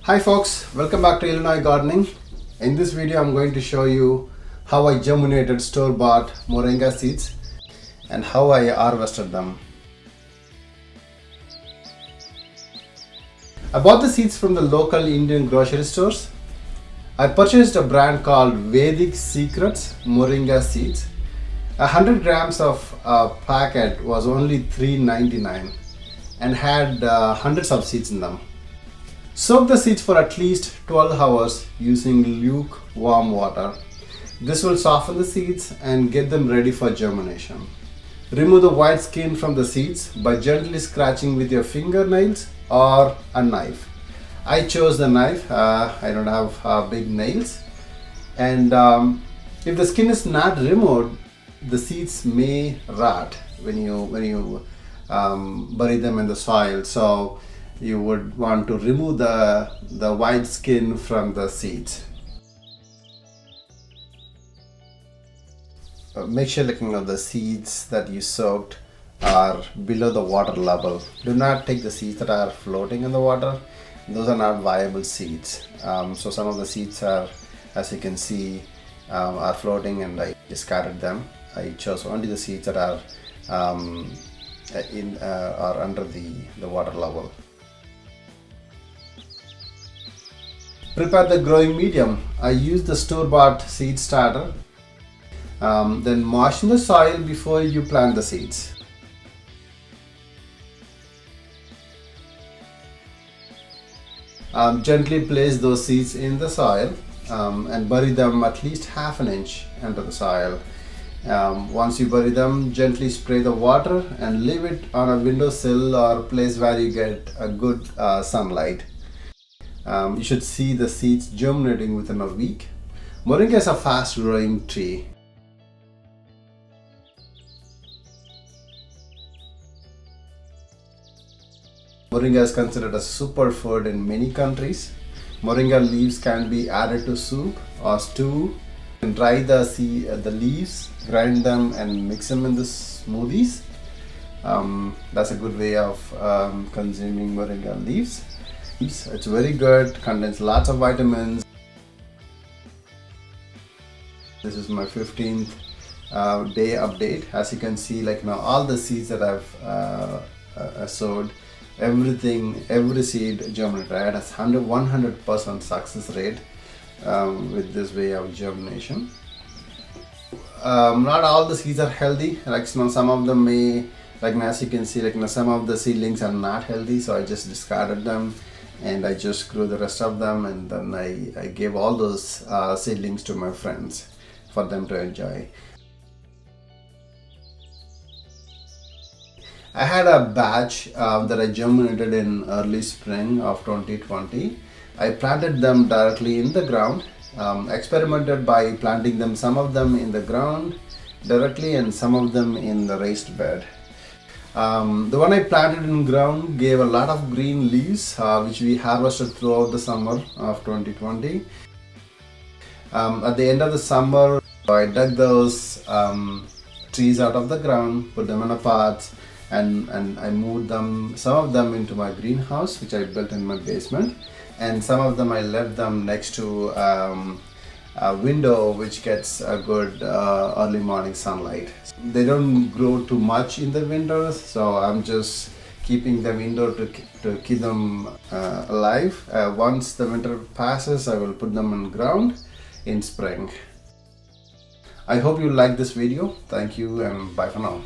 Hi folks, welcome back to Illinois Gardening. In this video I'm going to show you how I germinated store-bought moringa seeds and how I harvested them. I bought the seeds from the local Indian grocery stores. I purchased a brand called Vedic Secrets Moringa seeds. 100 grams of a packet was only $3.99 and had hundreds of seeds in them. Soak the seeds for at least 12 hours using lukewarm water. This will soften the seeds and get them ready for germination. Remove the white skin from the seeds by gently scratching with your fingernails or a knife. I chose the knife. I don't have big nails. And if the skin is not removed, the seeds may rot when you bury them in the soil. So you would want to remove the white skin from the seeds. Make sure the seeds that you soaked are below the water level. Do not take the seeds that are floating in the water. Those are not viable seeds. So some of the seeds are, as you can see, are floating, and I discarded them. I chose only the seeds that are under the water level. Prepare the growing medium. I use the store-bought seed starter. Then moisten the soil before you plant the seeds. Gently place those seeds in the soil and bury them at least half an inch into the soil. Once you bury them, gently spray the water and leave it on a windowsill or place where you get a good sunlight. You should see the seeds germinating within a week. Moringa is a fast growing tree. Moringa is considered a superfood in many countries. Moringa leaves can be added to soup or stew. You can dry the leaves, grind them and mix them in the smoothies. That's a good way of consuming moringa leaves. It's very good, contains lots of vitamins. This is my 15th day update. As you can see, all the seeds that I've sowed, every seed germinated. I had a 100% success rate with this way of germination. Not all the seeds are healthy. Some of them may, as you can see, some of the seedlings are not healthy, so I just discarded them and I just grew the rest of them, and then I gave all those seedlings to my friends for them to enjoy. I had a batch that I germinated in early spring of 2020. I planted them directly in the ground, experimented by planting them, some of them in the ground directly and some of them in the raised bed. The one I planted in ground gave a lot of green leaves, which we harvested throughout the summer of 2020. At the end of the summer, I dug those trees out of the ground, put them in a pot, and I moved them, some of them into my greenhouse, which I built in my basement, and some of them I left them next to a window which gets a good early morning sunlight. They don't grow too much in the winters, so I'm just keeping them indoor to keep them alive. Once the winter passes, I will put them on ground in spring. I hope you like this video. Thank you and bye for now.